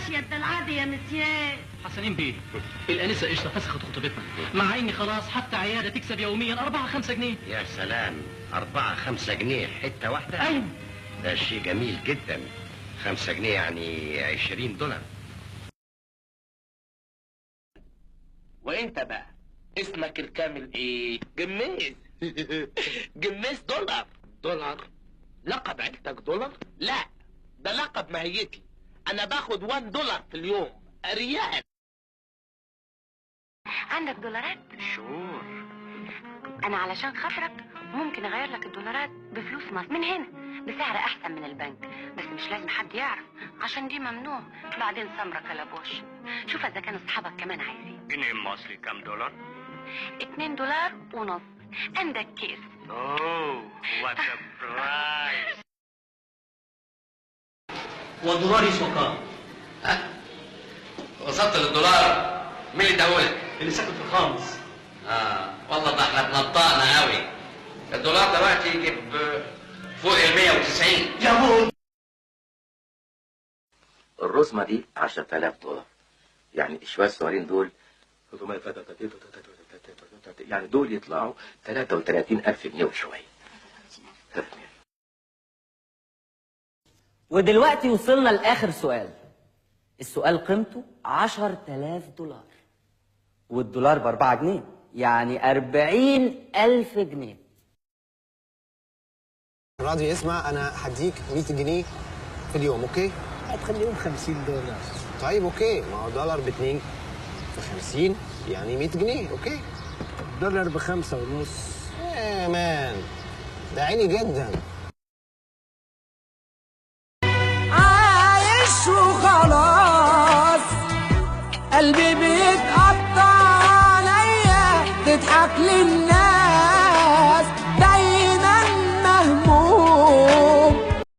الاشياء العادي يا مسيان. حسنين بيه، الانسه قشطه فسخت خطوبتنا، مع اني خلاص حتى عياده تكسب يوميا 4-5 جنيه. يا سلام، 4-5 جنيه حته واحده؟ ايوه، ده شيء جميل جدا. 5 جنيه يعني $20. وانت بقى اسمك الكامل ايه؟ جميز. جميز دولار. دولار؟ لقب عيلتك دولار؟ لا، ده لقب ماهيتي. انا باخد $1 في اليوم، ريال. عندك دولارات؟ شور. انا علشان خاطرك ممكن اغير لك الدولارات بفلوس مصر من هنا بسعر احسن من البنك، بس مش لازم حد يعرف عشان دي ممنوع. بعدين سمرة كلبوش. شوف اذا كانوا اصحابك كمان عايزين. جنيه مصري كام دولار؟ $2.50. عندك كيس. اوه وات ا برايس. والدولار يسوى كام؟ ها؟ وصلت للدولار. مين اللي اداهولك؟ اللي ساكن في الخامس. والله ده احنا بنطقنا قوي. الدولار دلوقتي يجيب فوق ال 190. يا بول. الرزمة دي $10,000. يعني شوية الصغيرين دول يعني دول يطلعوا 33,000 جنيه وشوية. ودلوقتي وصلنا لآخر سؤال. السؤال قيمته $10,000 والدولار ب4 جنيه، يعني 40,000 جنيه. راضي اسمع، انا هديك 100 جنيه في اليوم، اوكي؟ هتخليهم $50. طيب اوكي، ما هو دولار ب2 في 50 يعني 100 جنيه، اوكي؟ الدولار ب5.5. ايه مان، ده عيني جدا. عايش وخلاص، قلبي بيتقطع عليا، تضحك لي